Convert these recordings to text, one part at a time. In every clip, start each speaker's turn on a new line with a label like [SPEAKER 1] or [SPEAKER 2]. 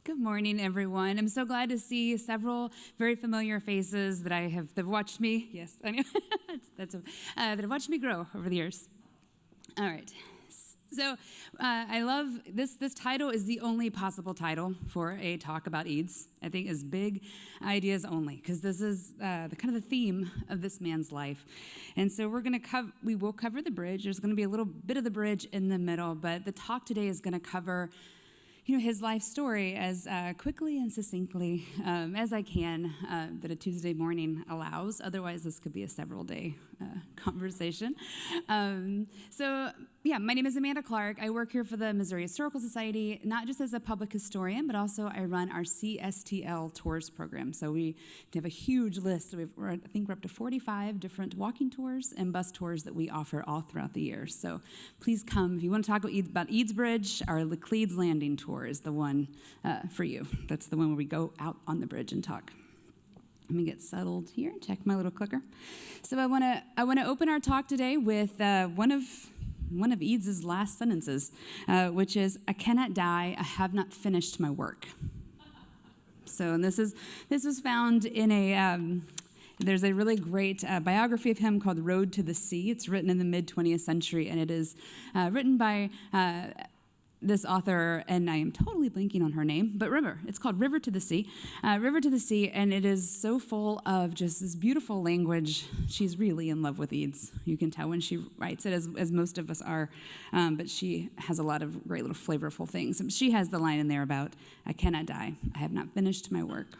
[SPEAKER 1] Good morning, everyone. I'm so glad to see several very familiar faces that have watched me. Yes, I know that have watched me grow over the years. All right. So I love this. This title is the only possible title for a talk about Eads. I think is big ideas only, because this is the kind of the theme of this man's life. And so we will cover the bridge. There's going to be a little bit of the bridge in the middle, but the talk today is going to cover his life story as quickly and succinctly as I can that a Tuesday morning allows. Otherwise, this could be a several-day conversation. My name is Amanda Clark. I work here for the Missouri Historical Society, not just as a public historian, but also I run our CSTL Tours program. So we have a huge list. I think we're up to 45 different walking tours and bus tours that we offer all throughout the year. So please come. If you want to talk about Eads Bridge, our Lacledes Landing tour is the one for you. That's the one where we go out on the bridge and talk. Let me get settled here. Check my little clicker. So I want to open our talk today with one of Eads' last sentences, which is, "I cannot die. I have not finished my work." So, and this was found in there's a really great biography of him called Road to the Sea. It's written in the mid-20th century, and it is written by this author, and I am totally blanking on her name, but River. It's called River to the Sea. River to the Sea, and it is so full of just this beautiful language. She's really in love with Eads. You can tell when she writes it, as most of us are, but she has a lot of great little flavorful things. She has the line in there about, "I cannot die. I have not finished my work."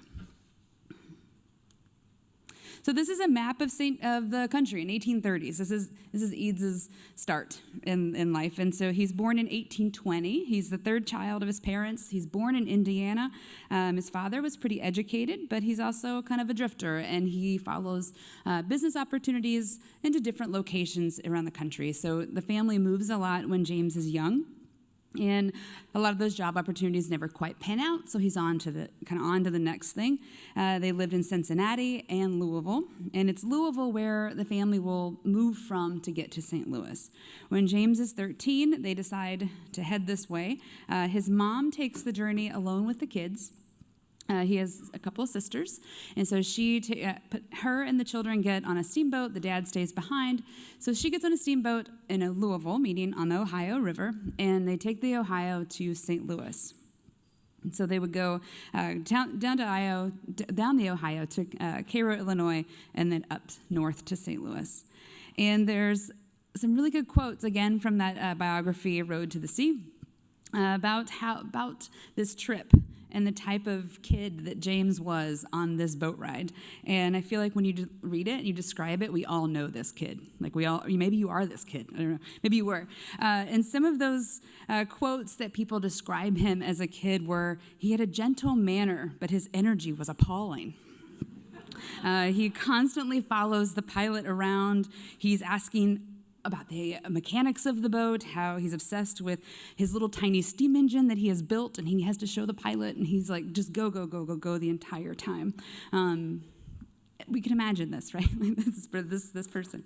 [SPEAKER 1] So this is a map of the country in 1830s. This is Eads' start in life. And so he's born in 1820. He's the third child of his parents. He's born in Indiana. His father was pretty educated, but he's also kind of a drifter, and he follows business opportunities into different locations around the country. So the family moves a lot when James is young. And a lot of those job opportunities never quite pan out, so he's on to the next thing. They lived in Cincinnati and Louisville, and it's Louisville where the family will move from to get to St. Louis. When James is 13, they decide to head this way. His mom takes the journey alone with the kids. He has a couple of sisters, and so her and the children get on a steamboat. The dad stays behind. So she gets on a steamboat in Louisville, meeting on the Ohio River, and they take the Ohio to St. Louis. And so they would go down the Ohio to Cairo, Illinois, and then up north to St. Louis. And there's some really good quotes, again, from that biography, Road to the Sea, about this trip and the type of kid that James was on this boat ride. And I feel like when you read it and you describe it, we all know this kid. Like maybe you are this kid. I don't know. Maybe you were. And some of those quotes that people describe him as a kid were, he had a gentle manner, but his energy was appalling. He constantly follows the pilot around. He's asking about the mechanics of the boat, how he's obsessed with his little tiny steam engine that he has built, and he has to show the pilot, and he's like, just go, go, go, go, go the entire time. We can imagine this, right? This is for this person.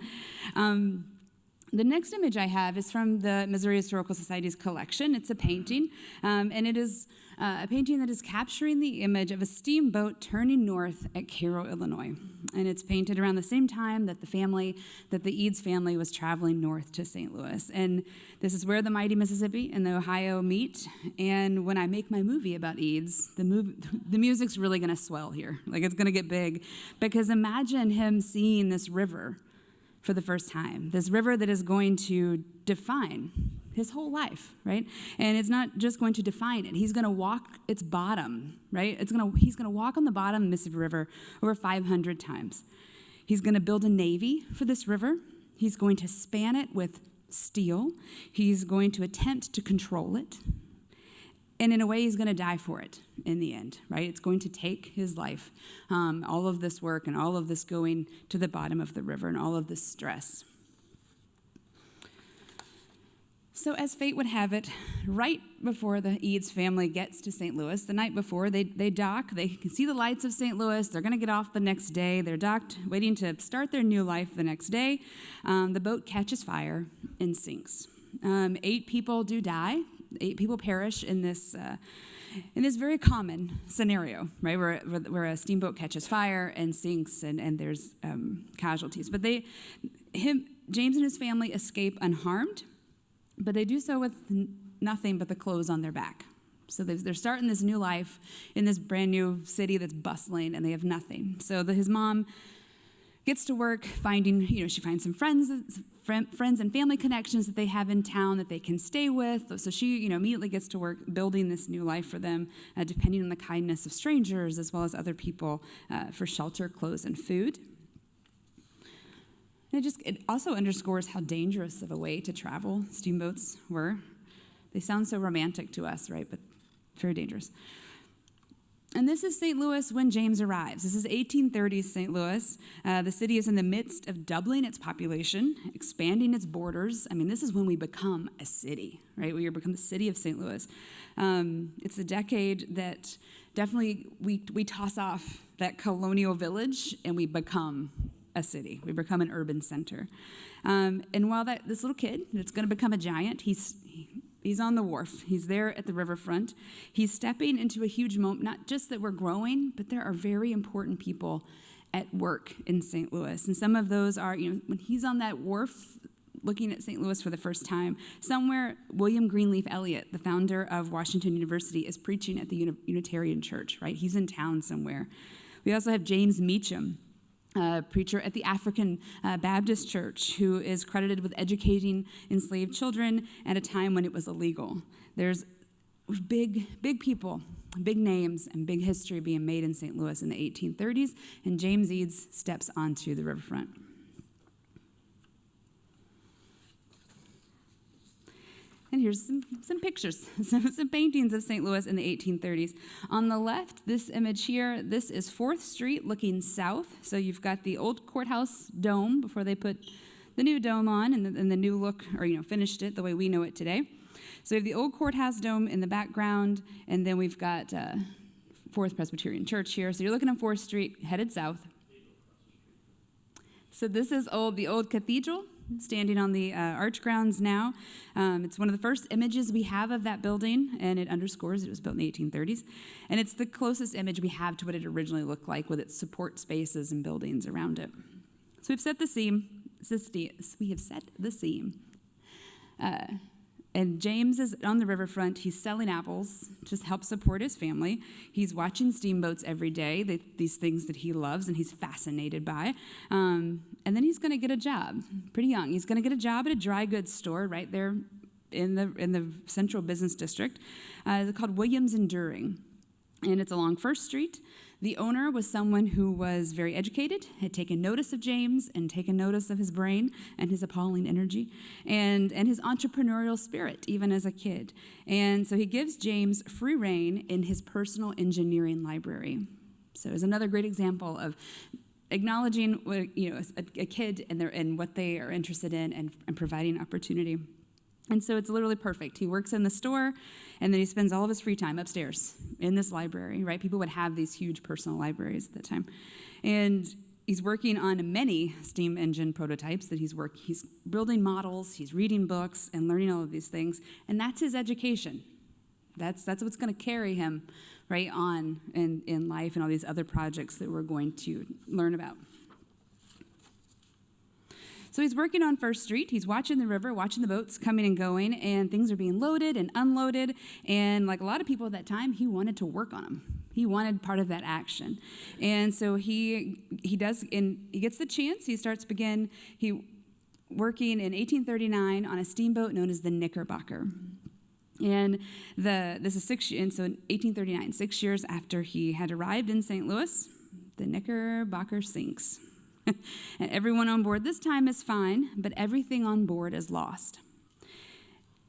[SPEAKER 1] The next image I have is from the Missouri Historical Society's collection. It's a painting, and it is a painting that is capturing the image of a steamboat turning north at Cairo, Illinois. And it's painted around the same time that the Eads family was traveling north to St. Louis. And this is where the mighty Mississippi and the Ohio meet. And when I make my movie about Eads, the music's really going to swell here. Like, it's going to get big. Because imagine him seeing this river for the first time, this river that is going to define his whole life, right? And it's not just going to define it. He's going to walk its bottom, right? He's going to walk on the bottom of the Mississippi River over 500 times. He's going to build a navy for this river. He's going to span it with steel. He's going to attempt to control it. And in a way, he's going to die for it in the end, right? It's going to take his life, all of this work and all of this going to the bottom of the river and all of this stress. So as fate would have it, right before the Eads family gets to St. Louis, the night before, they dock. They can see the lights of St. Louis. They're going to get off the next day. They're docked, waiting to start their new life the next day. The boat catches fire and sinks. 8 people do die. 8 people perish in this in this very common scenario, right, where a steamboat catches fire and sinks and there's casualties. But James and his family escape unharmed, but they do so with nothing but the clothes on their back. So they're starting this new life in this brand new city that's bustling, and they have nothing. So his mom gets to work finding, she finds some friends and family connections that they have in town that they can stay with. So she, immediately gets to work building this new life for them, depending on the kindness of strangers as well as other people for shelter, clothes, and food. And it also underscores how dangerous of a way to travel steamboats were. They sound so romantic to us, right? But very dangerous. And this is St. Louis when James arrives. This is 1830s St. Louis. The city is in the midst of doubling its population, expanding its borders. I mean, this is when we become a city, right? We become the city of St. Louis. It's a decade that definitely we toss off that colonial village and we become a city. We become an urban center. And while this little kid that's going to become a giant, He's on the wharf. He's there at the riverfront. He's stepping into a huge moment, not just that we're growing, but there are very important people at work in St. Louis. And some of those are, when he's on that wharf looking at St. Louis for the first time, somewhere William Greenleaf Eliot, the founder of Washington University, is preaching at the Unitarian Church, right? He's in town somewhere. We also have James Meacham, preacher at the African Baptist Church, who is credited with educating enslaved children at a time when it was illegal. There's big people, big names, and big history being made in St. Louis in the 1830s, and James Eads steps onto the riverfront. And here's some pictures, some paintings of St. Louis in the 1830s. On the left, this image here, this is 4th Street looking south. So you've got the old courthouse dome before they put the new dome on and the new look, or finished it the way we know it today. So we have the old courthouse dome in the background, and then we've got 4th Presbyterian Church here. So you're looking at 4th Street, headed south. So this is the old cathedral, standing on the arch grounds now. It's one of the first images we have of that building, and it underscores it was built in the 1830s. And it's the closest image we have to what it originally looked like with its support spaces and buildings around it. So we've set the scene. We have set the scene. And James is on the riverfront. He's selling apples to help support his family. He's watching steamboats every day, these things that he loves and he's fascinated by. And then he's going to get a job, pretty young. He's going to get a job at a dry goods store right there in the central business district. It's called Williams Enduring, and it's along 1st Street. The owner was someone who was very educated, had taken notice of James and taken notice of his brain and his appalling energy and his entrepreneurial spirit, even as a kid. And so he gives James free rein in his personal engineering library. So it's another great example of acknowledging a kid and what they are interested in and providing opportunity. And so it's literally perfect. He works in the store, and then he spends all of his free time upstairs in this library, right? People would have these huge personal libraries at that time. And he's working on many steam engine prototypes that he's building models, he's reading books, and learning all of these things. And that's his education. That's what's going to carry him right on in life and all these other projects that we're going to learn about. So he's working on 1st Street. He's watching the river, watching the boats coming and going, and things are being loaded and unloaded. And like a lot of people at that time, he wanted to work on them. He wanted part of that action. And so he does, and he gets the chance. He starts working in 1839 on a steamboat known as the Knickerbocker. And this is so in 1839, 6 years after he had arrived in St. Louis, the Knickerbocker sinks. And everyone on board this time is fine, but everything on board is lost.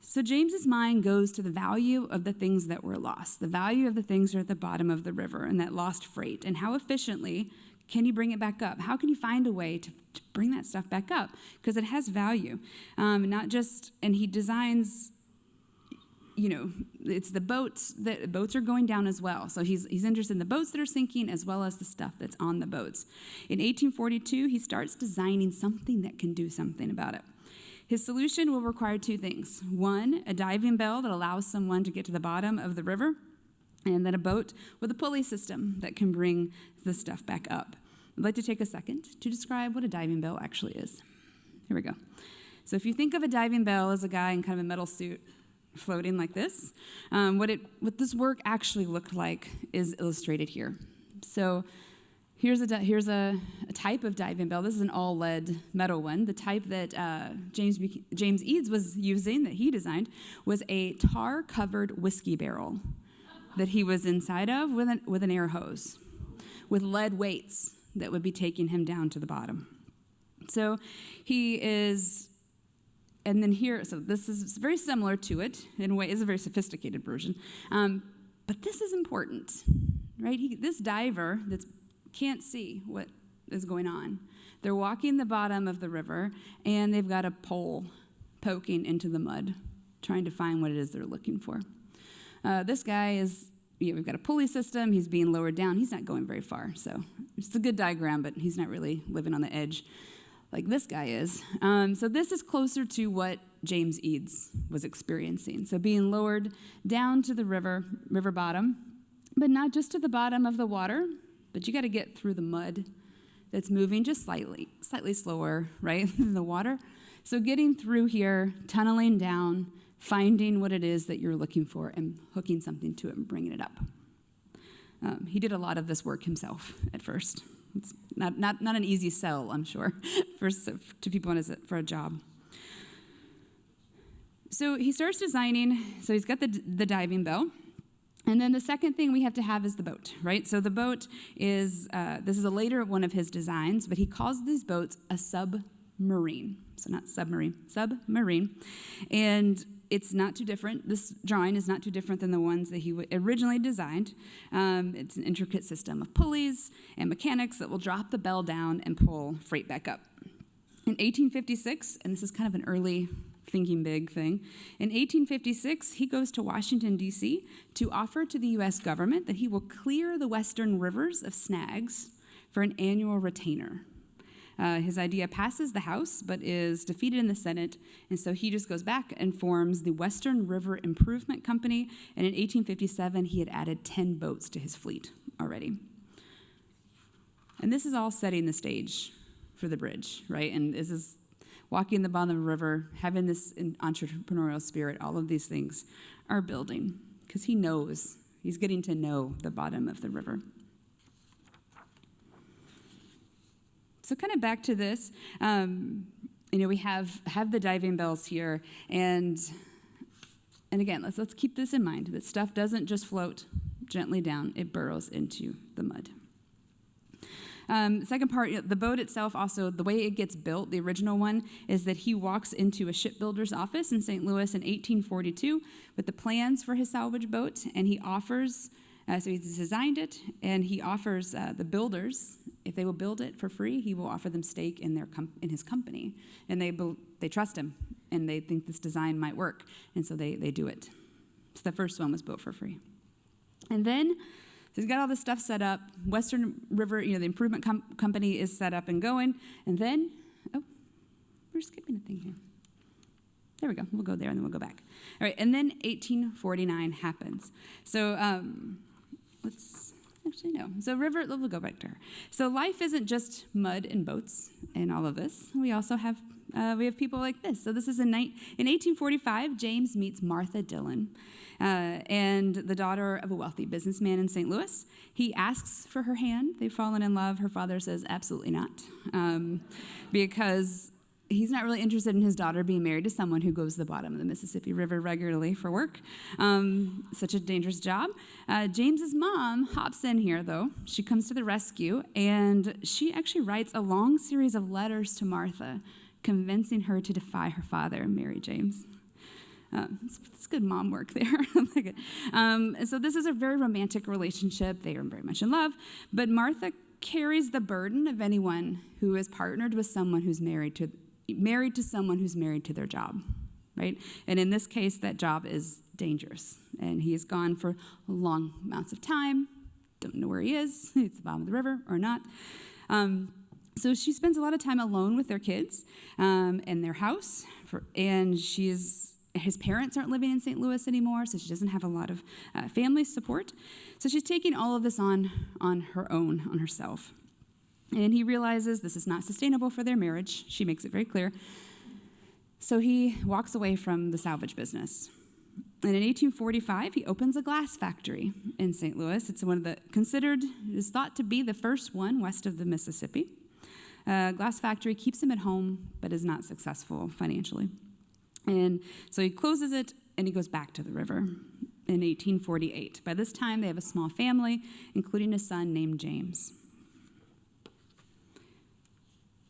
[SPEAKER 1] So James's mind goes to the value of the things that were lost, the value of the things that are at the bottom of the river and that lost freight, and how efficiently can you bring it back up? How can you find a way to bring that stuff back up? Because it has value. And he designs, it's the boats are going down as well. So he's interested in the boats that are sinking as well as the stuff that's on the boats. In 1842, he starts designing something that can do something about it. His solution will require 2 things. 1, a diving bell that allows someone to get to the bottom of the river. and then a boat with a pulley system that can bring the stuff back up. I'd like to take a second to describe what a diving bell actually is. Here we go. So if you think of a diving bell as a guy in kind of a metal suit floating like this, what this work actually looked like is illustrated here. So here's a type of diving bell. This is an all-lead metal one. The type that James Eads was using, that he designed, was a tar-covered whiskey barrel that he was inside of with an air hose, with lead weights that would be taking him down to the bottom. So he is, and then here, so this is very similar to it in a way. It's a very sophisticated version, but this is important, right? This diver that can't see what is going on. They're walking the bottom of the river, and they've got a pole poking into the mud, trying to find what it is they're looking for. This guy is, we've got a pulley system. He's being lowered down. He's not going very far, so it's a good diagram, but he's not really living on the edge like this guy is. So this is closer to what James Eads was experiencing. So being lowered down to the river bottom, but not just to the bottom of the water, but you got to get through the mud that's moving just slightly slower, right, than the water. So getting through here, tunneling down, finding what it is that you're looking for and hooking something to it and bringing it up. He did a lot of this work himself at first. It's not an easy sell, I'm sure, to people for a job. So he starts designing, so he's got the diving bell. And then the second thing we have to have is the boat, right? So the boat is, this is a later one of his designs, but he calls these boats a submarine. So not submarine, submarine. And it's not too different. This drawing is not too different than the ones that he originally designed. It's an intricate system of pulleys and mechanics that will drop the bell down and pull freight back up. In 1856, and this is kind of an early thinking big thing, in 1856, he goes to Washington, D.C. to offer to the U.S. government that he will clear the western rivers of snags for an annual retainer. His idea passes the House, but is defeated in the Senate, and so he just goes back and forms the Western River Improvement Company, and in 1857, he had added 10 boats to his fleet already. And this is all setting the stage for the bridge, right? And this is walking the bottom of the river, having this entrepreneurial spirit, all of these things are building, because he knows, he's getting to know the bottom of the river. So kind of back to this, we have the diving bells here, and again, let's keep this in mind, that stuff doesn't just float gently down, it burrows into the mud. Second part, the boat itself also, the way it gets built, the original one, is that he walks into a shipbuilder's office in St. Louis in 1842 with the plans for his salvage boat, and he offers, so he's designed it, and he offers the builders, if they will build it for free, he will offer them stake in his company. And they trust him, and they think this design might work, and so they do it. So the first one was built for free. And then, so he's got all this stuff set up. Western River, the improvement company is set up and going. And then, we're skipping a thing here. There we go. We'll go there, and then we'll go back. All right, and then 1849 happens. So So we'll go back to her. So life isn't just mud and boats and all of this. We also have people like this. So this is in 1845, James meets Martha Dillon, and the daughter of a wealthy businessman in St. Louis. He asks for her hand. They've fallen in love. Her father says absolutely not, because he's not really interested in his daughter being married to someone who goes to the bottom of the Mississippi River regularly for work. Such a dangerous job. James's mom hops in here, though. She comes to the rescue, and she actually writes a long series of letters to Martha, convincing her to defy her father and marry James. It's good mom work there. I like it. So this is a very romantic relationship. They are very much in love, but Martha carries the burden of anyone who is partnered with someone who's married to someone who's married to their job, right? And in this case, that job is dangerous. And he is gone for long amounts of time. Don't know where he is. It's the bottom of the river or not. So she spends a lot of time alone with their kids in their house. And his parents aren't living in St. Louis anymore, so she doesn't have a lot of family support. So she's taking all of this on her own, on herself. And he realizes this is not sustainable for their marriage. She makes it very clear. So he walks away from the salvage business. And in 1845, he opens a glass factory in St. Louis. It's is thought to be the first one west of the Mississippi. Glass factory keeps him at home, but is not successful financially. And so he closes it, and he goes back to the river in 1848. By this time, they have a small family, including a son named James.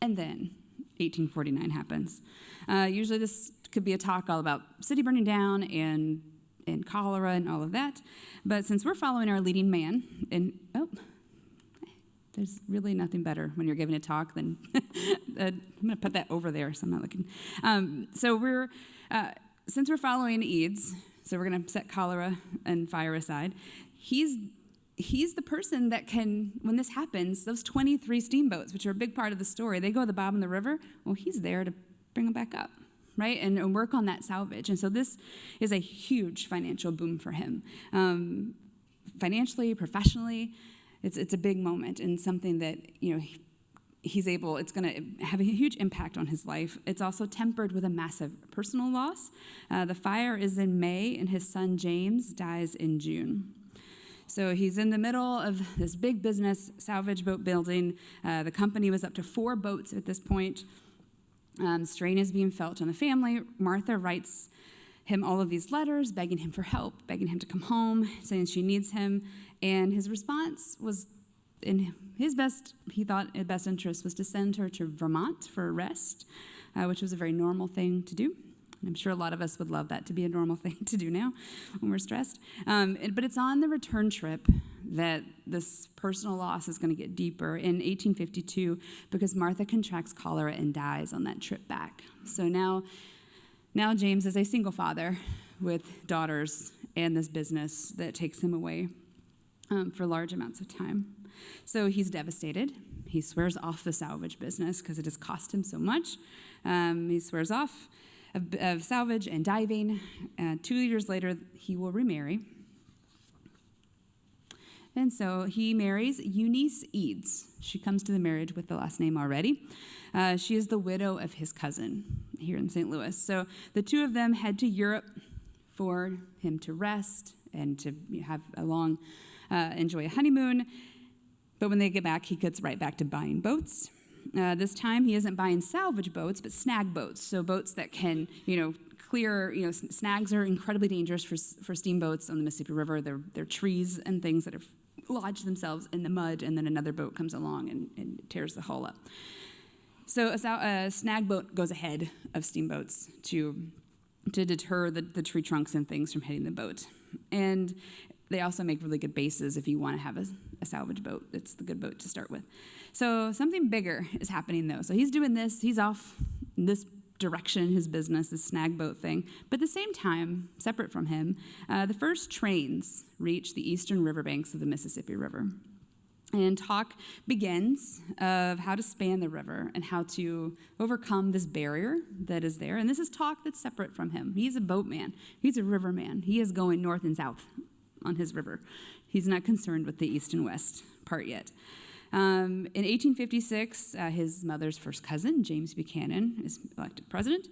[SPEAKER 1] And then 1849 happens. Usually this could be a talk all about city burning down and cholera and all of that. But since we're following our leading man, there's really nothing better when you're giving a talk than I'm going to put that over there so I'm not looking. Since we're following Eads, so we're going to set cholera and fire aside, he's the person that can, when this happens, those 23 steamboats, which are a big part of the story, they go to the bottom of the river, well, he's there to bring them back up, right, and work on that salvage. And so this is a huge financial boom for him. Financially, professionally, it's a big moment and something that, it's going to have a huge impact on his life. It's also tempered with a massive personal loss. The fire is in May, and his son James dies in June. So he's in the middle of this big business, salvage boat building. The company was up to 4 boats at this point. Strain is being felt on the family. Martha writes him all of these letters, begging him for help, begging him to come home, saying she needs him. And his response was, in his best interest, was to send her to Vermont for a rest, which was a very normal thing to do. I'm sure a lot of us would love that to be a normal thing to do now when we're stressed. But it's on the return trip that this personal loss is going to get deeper in 1852 because Martha contracts cholera and dies on that trip back. So now James is a single father with daughters and this business that takes him away for large amounts of time. So he's devastated. He swears off the salvage business because it has cost him so much. He swears off of salvage and diving. 2 years later, he will remarry. And so he marries Eunice Eads. She comes to the marriage with the last name already. She is the widow of his cousin here in St. Louis. So the two of them head to Europe for him to rest and to have enjoy a honeymoon. But when they get back, he gets right back to buying boats. This time, he isn't buying salvage boats, but snag boats. So boats that can, clear, snags are incredibly dangerous for steamboats on the Mississippi River. They're trees and things that have lodged themselves in the mud, and then another boat comes along and tears the hull up. So a snag boat goes ahead of steamboats to deter the tree trunks and things from hitting the boat. And they also make really good bases if you want to have a salvage boat. It's the good boat to start with. So something bigger is happening, though. So he's doing this. He's off in this direction in his business, this snag boat thing. But at the same time, separate from him, the first trains reach the eastern riverbanks of the Mississippi River. And talk begins of how to span the river and how to overcome this barrier that is there. And this is talk that's separate from him. He's a boatman. He's a riverman. He is going north and south on his river. He's not concerned with the east and west part yet. In 1856, his mother's first cousin, James Buchanan, is elected president.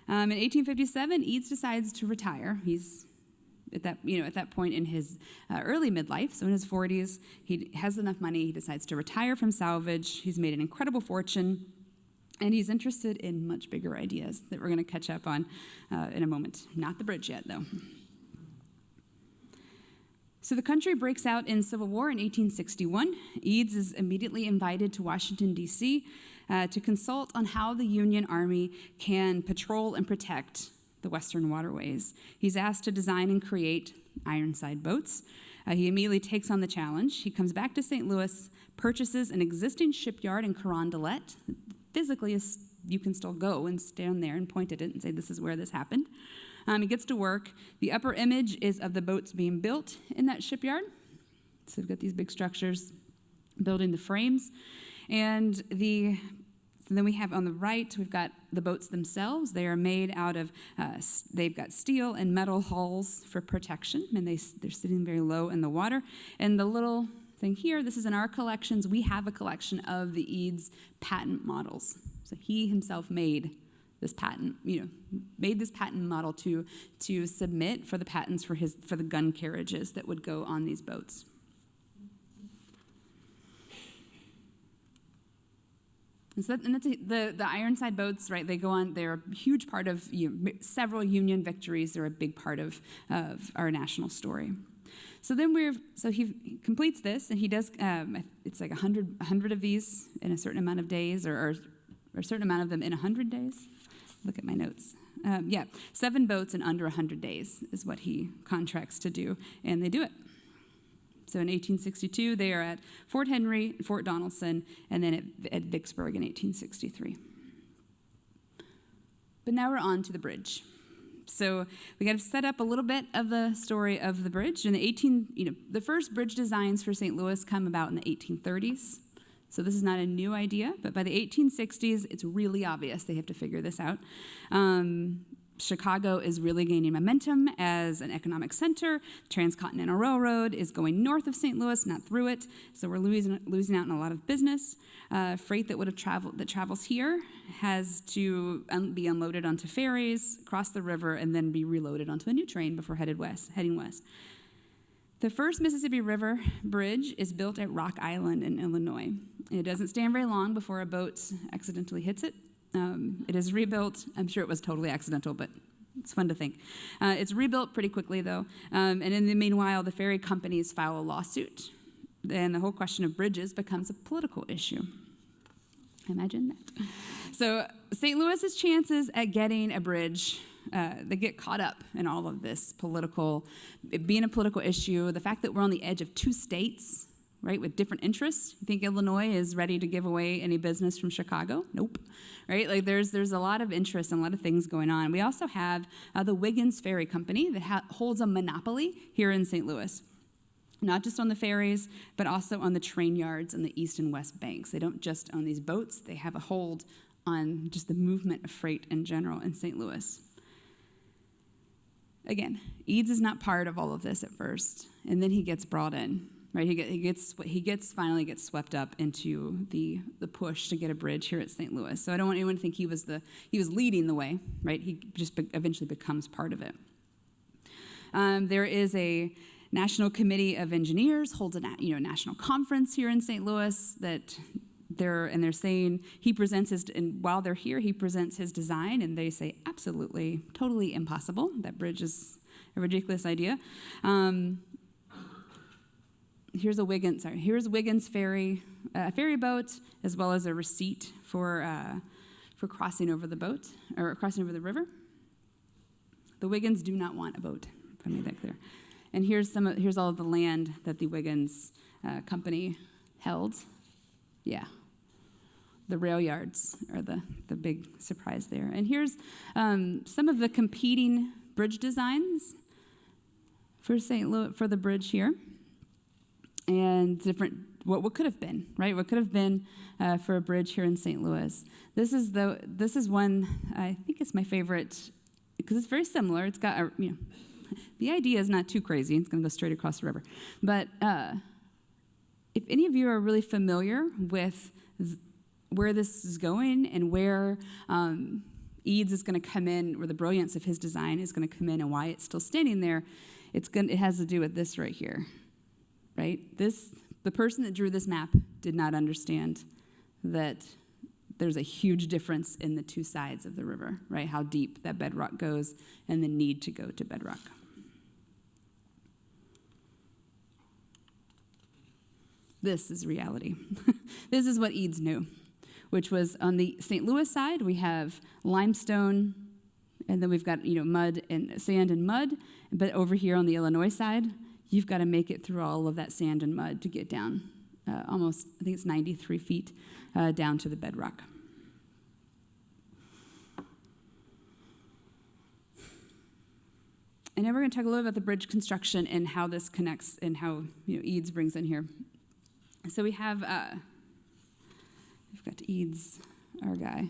[SPEAKER 1] In 1857, Eads decides to retire. He's at that point in his early midlife, so in his 40s, he has enough money. He decides to retire from salvage. He's made an incredible fortune, and he's interested in much bigger ideas that we're going to catch up on in a moment. Not the bridge yet, though. So the country breaks out in civil war in 1861. Eads is immediately invited to Washington, D.C. To consult on how the Union Army can patrol and protect the Western waterways. He's asked to design and create Ironside boats. He immediately takes on the challenge. He comes back to St. Louis, purchases an existing shipyard in Carondelet. Physically, you can still go and stand there and point at it and say, this is where this happened. He gets to work. The upper image is of the boats being built in that shipyard. So we've got these big structures building the frames. And the And then we have on the right, we've got the boats themselves. They are made out of, they've got steel and metal hulls for protection, and they're sitting very low in the water. And the little thing here, this is in our collections. We have a collection of the Eads patent models. So he himself made this patent, made this patent model to submit for the patents for the gun carriages that would go on these boats. And that's the Ironside boats, right? They go on. They're a huge part of several Union victories. They're a big part of our national story. So he completes this, and he does. It's like 100 of these in a certain amount of days, or a certain amount of them in 100 days. Look at my notes. 7 boats in under 100 days is what he contracts to do, and they do it. So in 1862, they are at Fort Henry, Fort Donelson, and then at Vicksburg in 1863. But now we're on to the bridge. So we got to set up a little bit of the story of the bridge. In the first bridge designs for St. Louis come about in the 1830s. So this is not a new idea, but by the 1860s, it's really obvious they have to figure this out. Chicago is really gaining momentum as an economic center. Transcontinental Railroad is going north of St. Louis, not through it. So we're losing out on a lot of business. Freight that travels here has to be unloaded onto ferries, cross the river, and then be reloaded onto a new train before heading west. The first Mississippi River bridge is built at Rock Island in Illinois. It doesn't stand very long before a boat accidentally hits it. It is rebuilt. I'm sure it was totally accidental, but it's fun to think. It's rebuilt pretty quickly, though. And in the meanwhile, the ferry companies file a lawsuit. And the whole question of bridges becomes a political issue. Imagine that. So St. Louis's chances at getting a bridge, they get caught up in all of this it being a political issue, the fact that we're on the edge of 2 states, right, with different interests. You think Illinois is ready to give away any business from Chicago? Nope. Right? Like there's a lot of interest and a lot of things going on. We also have the Wiggins Ferry Company that holds a monopoly here in St. Louis. Not just on the ferries, but also on the train yards on the east and west banks. They don't just own these boats. They have a hold on just the movement of freight in general in St. Louis. Again, Eads is not part of all of this at first, and then he gets brought in. Right, he finally gets swept up into the push to get a bridge here at St. Louis. So I don't want anyone to think he was leading the way. Right, he just eventually becomes part of it. There is a National Committee of Engineers holds a national conference here in St. Louis they're saying while they're here he presents his design, and they say absolutely, totally impossible. That bridge is a ridiculous idea. Here's Wiggins ferry boat, as well as a receipt for crossing over the boat or crossing over the river. The Wiggins do not want a boat. If I made that clear. And here's all of the land that the Wiggins company held. Yeah, the rail yards are the big surprise there. And here's some of the competing bridge designs for St. Louis for the bridge here. And what could have been, right? What could have been for a bridge here in St. Louis. This is one, I think it's my favorite, because it's very similar. It's got, the idea is not too crazy. It's going to go straight across the river. But if any of you are really familiar with where this is going and where Eads is going to come in, where the brilliance of his design is going to come in and why it's still standing there, it has to do with this right here. Right? The person that drew this map did not understand that there's a huge difference in the 2 sides of the river, right? How deep that bedrock goes and the need to go to bedrock. This is reality. This is what Eads knew, which was on the St. Louis side, we have limestone, and then we've got mud and sand and mud. But over here on the Illinois side, you've got to make it through all of that sand and mud to get down almost, I think it's 93 feet down to the bedrock. And now we're going to talk a little about the bridge construction and how this connects and how Eads brings in here. So we've got Eads our guy.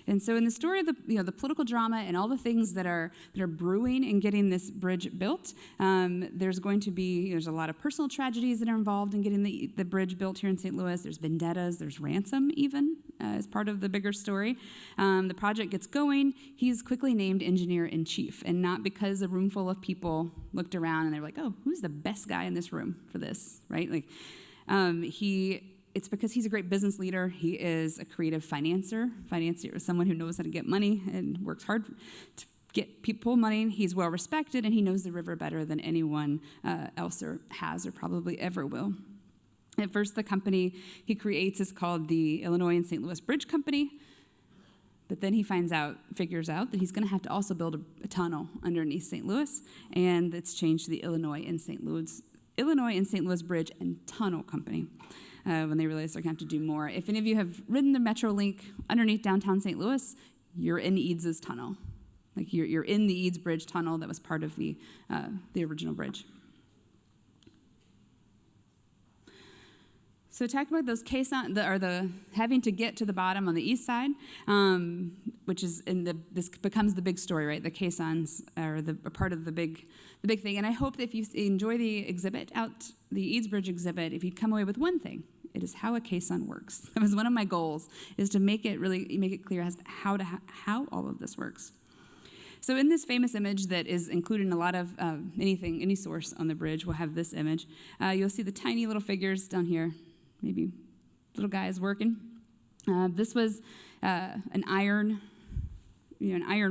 [SPEAKER 1] And so in the story of the political drama and all the things that are brewing in getting this bridge built, there's a lot of personal tragedies that are involved in getting the bridge built here in St. Louis. There's vendettas, there's ransom even as part of the bigger story. The project gets going. He's quickly named engineer-in-chief, and not because a room full of people looked around and they're like, oh, who's the best guy in this room for this, right? It's because he's a great business leader. He is a creative financier is someone who knows how to get money and works hard to get people money. He's well respected, and he knows the river better than anyone else has or probably ever will. At first, the company he creates is called the Illinois and St. Louis Bridge Company, but then he figures out that he's going to have to also build a tunnel underneath St. Louis, and it's changed to the Illinois and St. Louis Bridge and Tunnel Company. When they realize they're going to have to do more. If any of you have ridden the Metrolink underneath downtown St. Louis, you're in Eads's tunnel. You're in the Eads Bridge tunnel that was part of the original bridge. So talking about those caissons, the having to get to the bottom on the east side, which is this becomes the big story, right? The caissons are a part of the big thing. And I hope that if you enjoy the exhibit the Eads Bridge exhibit, if you'd come away with one thing, it is how a caisson works. That was one of my goals, is to make it clear as to how all of this works. So in this famous image that is included in a lot of any source on the bridge will have this image. You'll see the tiny little figures down here, maybe little guys working. This was an iron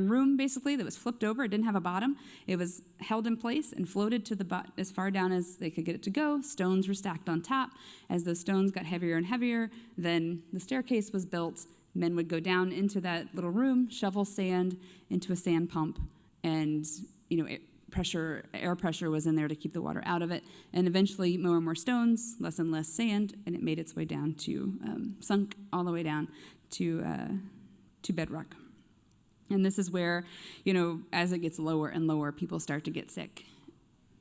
[SPEAKER 1] room, basically, that was flipped over. It didn't have a bottom. It was held in place and floated to as far down as they could get it to go. Stones were stacked on top. As those stones got heavier and heavier, then the staircase was built. Men would go down into that little room, shovel sand into a sand pump, and air pressure was in there to keep the water out of it. And eventually, more and more stones, less and less sand, and it made its way down sunk all the way down to bedrock. And this is where, as it gets lower and lower, people start to get sick.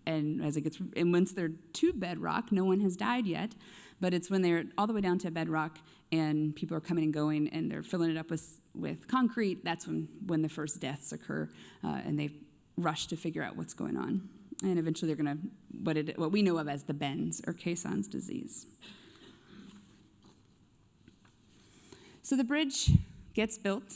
[SPEAKER 1] And once they're to bedrock, no one has died yet, but it's when they're all the way down to bedrock and people are coming and going and they're filling it up with concrete, that's when the first deaths occur, and they rush to figure out what's going on. And eventually they're going to, what we know of as the Benz or caissons disease. So the bridge gets built.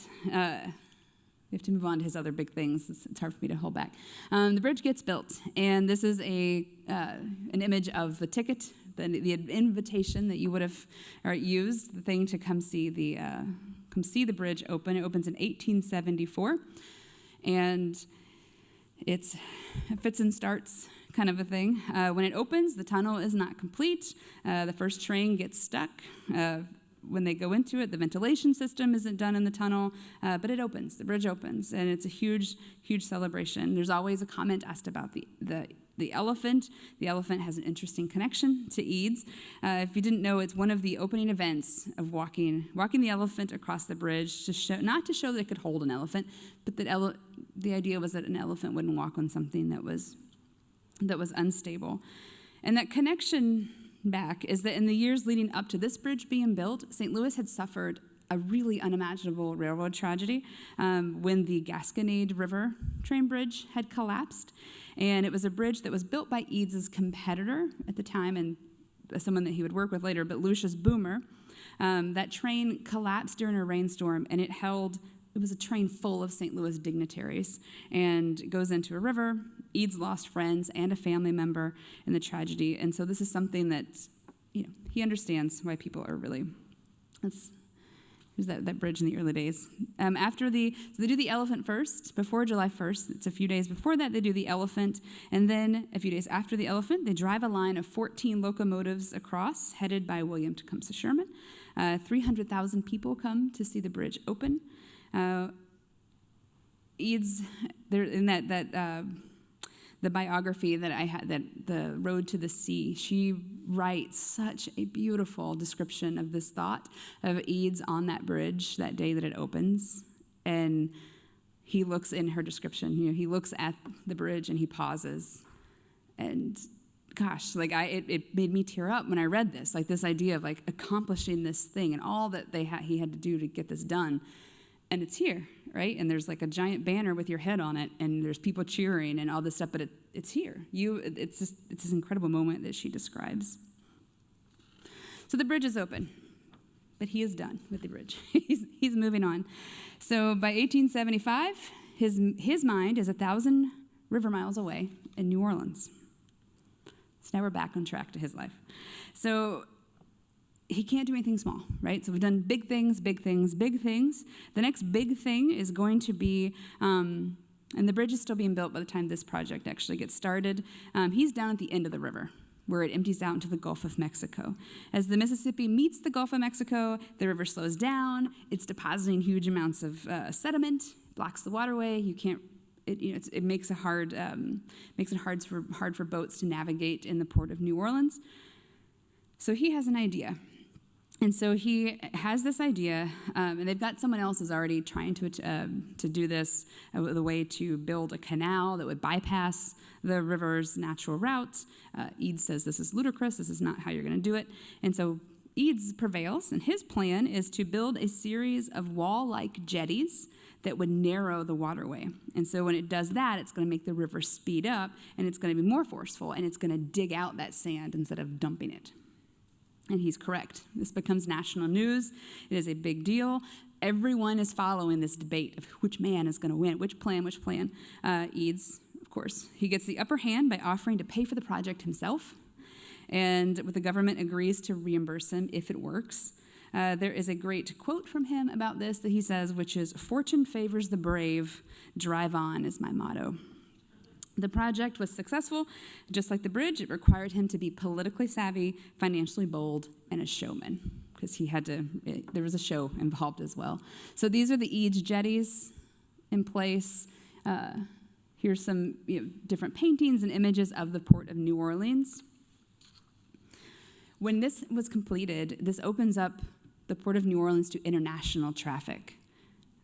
[SPEAKER 1] We have to move on to his other big things. It's hard for me to hold back. The bridge gets built, and this is an image of the ticket, the invitation that you would have used, the thing to come see the bridge open. It opens in 1874, and it's a fits and starts kind of a thing. When it opens, the tunnel is not complete. The first train gets stuck. When they go into it, the ventilation system isn't done in the tunnel, but it opens. The bridge opens, and it's a huge, huge celebration. There's always a comment asked about the elephant. The elephant has an interesting connection to Eads. If you didn't know, it's one of the opening events of walking the elephant across the bridge not to show that it could hold an elephant, but that the idea was that an elephant wouldn't walk on something that was unstable, and that connection back is that in the years leading up to this bridge being built, St. Louis had suffered a really unimaginable railroad tragedy when the Gasconade River train bridge had collapsed. And it was a bridge that was built by Eads' competitor at the time and someone that he would work with later, but Lucius Boomer. That train collapsed during a rainstorm, and it was a train full of St. Louis dignitaries, and goes into a river. Eads lost friends and a family member in the tragedy, and so this is something that, he understands why people are really. There's that bridge in the early days. So they do the elephant first, before July 1st. It's a few days before that they do the elephant, and then a few days after the elephant, they drive a line of 14 locomotives across, headed by William Tecumseh Sherman. 300,000 people come to see the bridge open. Eads, there in the biography that I had, that the Road to the Sea, she writes such a beautiful description of this thought of Eads on that bridge that day that it opens. And he looks in her description, he looks at the bridge and he pauses and gosh, like it made me tear up when I read this, like this idea of like accomplishing this thing and all that he had to do to get this done. And it's here, right? And there's like a giant banner with your head on it, and there's people cheering and all this stuff, but it's here. It's this incredible moment that she describes. So the bridge is open, but he is done with the bridge. He's moving on. So by 1875, his mind is 1,000 river miles away in New Orleans. So now we're back on track to his life. So he can't do anything small, right? So we've done big things, big things, big things. The next big thing is going to be, and the bridge is still being built by the time this project actually gets started. He's down at the end of the river, where it empties out into the Gulf of Mexico. As the Mississippi meets the Gulf of Mexico, the river slows down. It's depositing huge amounts of sediment, blocks the waterway. You can't. It makes it hard for boats to navigate in the port of New Orleans. So he has an idea. And so he has this idea, and they've got someone else who's already trying to do this, the way to build a canal that would bypass the river's natural route. Eads says this is ludicrous, this is not how you're going to do it. And so Eads prevails, and his plan is to build a series of wall-like jetties that would narrow the waterway. And so when it does that, it's going to make the river speed up, and it's going to be more forceful, and it's going to dig out that sand instead of dumping it. And he's correct. This becomes national news. It is a big deal. Everyone is following this debate of which man is going to win, which plan. Eads, of course. He gets the upper hand by offering to pay for the project himself, and the government agrees to reimburse him if it works. There is a great quote from him about this that he says, which is, "Fortune favors the brave, drive on is my motto." The project was successful. Just like the bridge, it required him to be politically savvy, financially bold, and a showman, because there was a show involved as well. So these are the Eads jetties in place. Here's some different paintings and images of the port of New Orleans. When this was completed, this opens up the port of New Orleans to international traffic.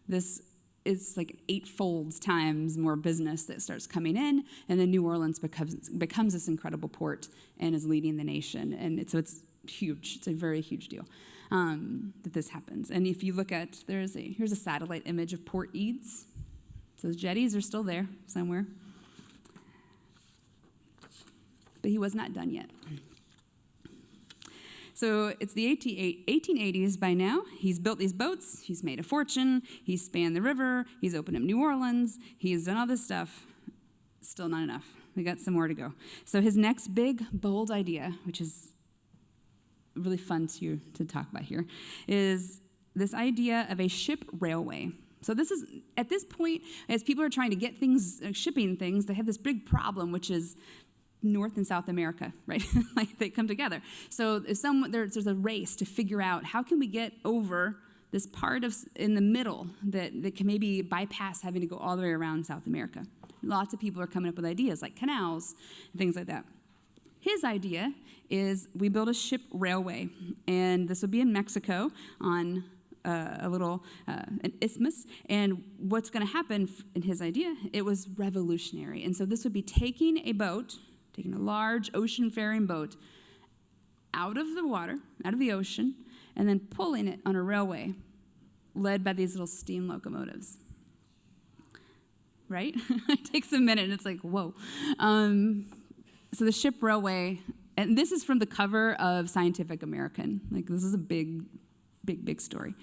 [SPEAKER 1] This is like 8-fold times more business that starts coming in, and then New Orleans becomes this incredible port and is leading the nation. And so it's huge. It's a very huge deal that this happens. And if you look at, here's a satellite image of Port Eads. So those jetties are still there somewhere. But he was not done yet. So it's the 1880s by now. He's built these boats. He's made a fortune. He's spanned the river. He's opened up New Orleans. He's done all this stuff. Still not enough. We got some more to go. So his next big, bold idea, which is really fun to talk about here, is this idea of a ship railway. So this is, at this point, as people are trying to get things, shipping things, they have this big problem, which is North and South America, right? Like they come together. So there's a race to figure out how can we get over this part in the middle that can maybe bypass having to go all the way around South America. Lots of people are coming up with ideas like canals and things like that. His idea is we build a ship railway, and this would be in Mexico on an isthmus. And what's going to happen in his idea, it was revolutionary. And so this would be taking a large ocean-faring boat out of the water, out of the ocean, and then pulling it on a railway led by these little steam locomotives. Right? It takes a minute, and it's like, whoa. So the ship railway, and this is from the cover of Scientific American. Like, this is a big, big, big story.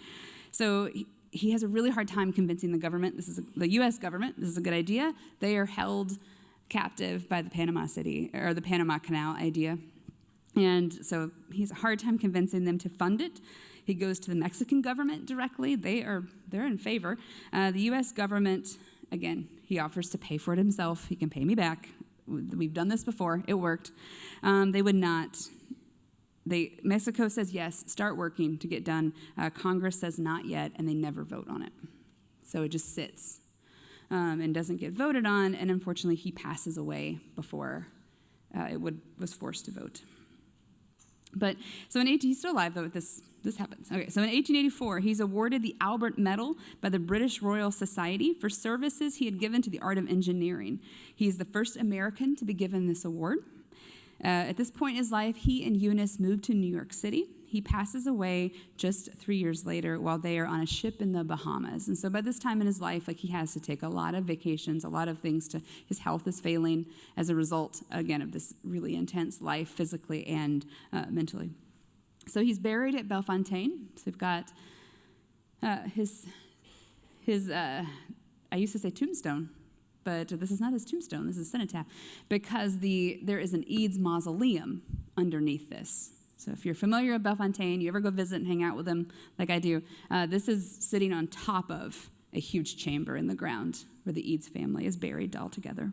[SPEAKER 1] So he has a really hard time convincing the government. This is the U.S. government. This is a good idea. They are held captive by the Panama Canal idea. And so he has a hard time convincing them to fund it. He goes to the Mexican government directly. They're in favor. The U.S. government, again, he offers to pay for it himself. He can pay me back. We've done this before. It worked. They would not. Mexico says yes, start working to get done. Congress says not yet, and they never vote on it. So it just sits. And doesn't get voted on, and unfortunately he passes away before was forced to vote. But so he's still alive though. This happens. Okay, so in 1884 he's awarded the Albert Medal by the British Royal Society for services he had given to the art of engineering. He's the first American to be given this award. At this point in his life, he and Eunice moved to New York City. He passes away just 3 years later while they are on a ship in the Bahamas. And so by this time in his life, he has to take a lot of vacations, a lot of things his health is failing as a result, again, of this really intense life physically and mentally. So he's buried at Bellefontaine. So we've got his I used to say tombstone, but this is not his tombstone, this is cenotaph, because there is an Eads mausoleum underneath this. So if you're familiar with Bellefontaine, you ever go visit and hang out with him like I do, this is sitting on top of a huge chamber in the ground where the Eads family is buried all together.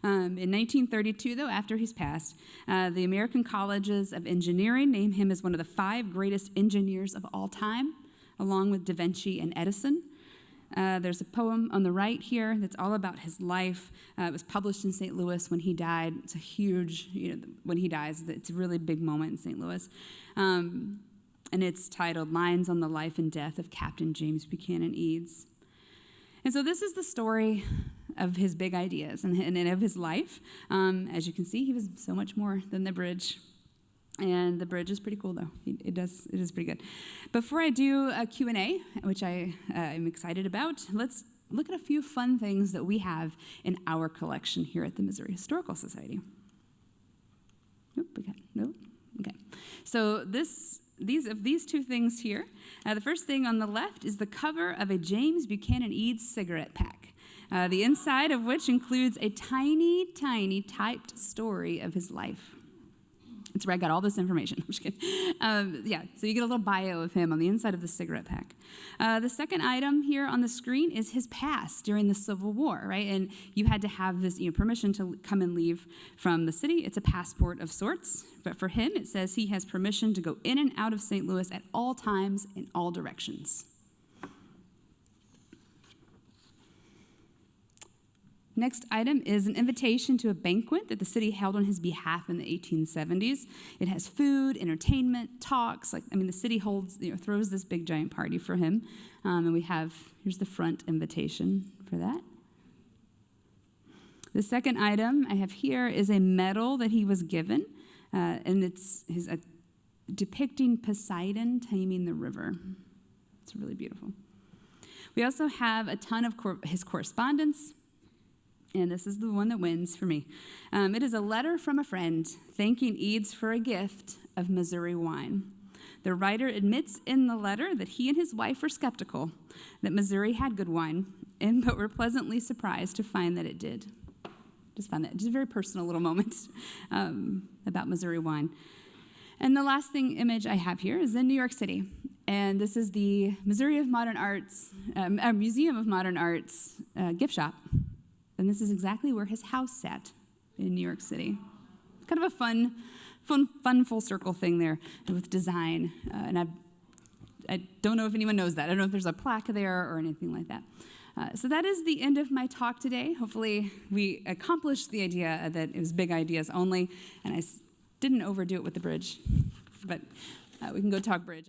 [SPEAKER 1] In 1932, though, after he's passed, the American Colleges of Engineering named him as one of the 5 greatest engineers of all time, along with Da Vinci and Edison. There's a poem on the right here that's all about his life. It was published in St. Louis when he died. It's a huge, when he dies, it's a really big moment in St. Louis. And it's titled Lines on the Life and Death of Captain James Buchanan Eads. And so this is the story of his big ideas and of his life. As you can see, he was so much more than the bridge. And the bridge is pretty cool, though. It is pretty good. Before I do a Q&A, which I am excited about, let's look at a few fun things that we have in our collection here at the Missouri Historical Society. Okay. So these 2 things here. The first thing on the left is the cover of a James Buchanan Eads cigarette pack, the inside of which includes a tiny, tiny typed story of his life. It's where I got all this information. I'm just kidding. So you get a little bio of him on the inside of the cigarette pack. The second item here on the screen is his pass during the Civil War, right? And you had to have this permission to come and leave from the city. It's a passport of sorts. But for him, it says he has permission to go in and out of St. Louis at all times in all directions. Next item is an invitation to a banquet that the city held on his behalf in the 1870s. It has food, entertainment, talks. The city throws this big giant party for him. And here's the front invitation for that. The second item I have here is a medal that he was given. And it's depicting Poseidon taming the river. It's really beautiful. We also have a ton of his correspondence. And this is the one that wins for me. It is a letter from a friend thanking Eads for a gift of Missouri wine. The writer admits in the letter that he and his wife were skeptical that Missouri had good wine, but were pleasantly surprised to find that it did. Just found that just a very personal little moment about Missouri wine. And the last image I have here is in New York City. And this is the Museum of Modern Art's gift shop. And this is exactly where his house sat in New York City. Kind of a fun full circle thing there with design. And I don't know if anyone knows that. I don't know if there's a plaque there or anything like that. So that is the end of my talk today. Hopefully we accomplished the idea that it was big ideas only, and I didn't overdo it with the bridge. But we can go talk bridge.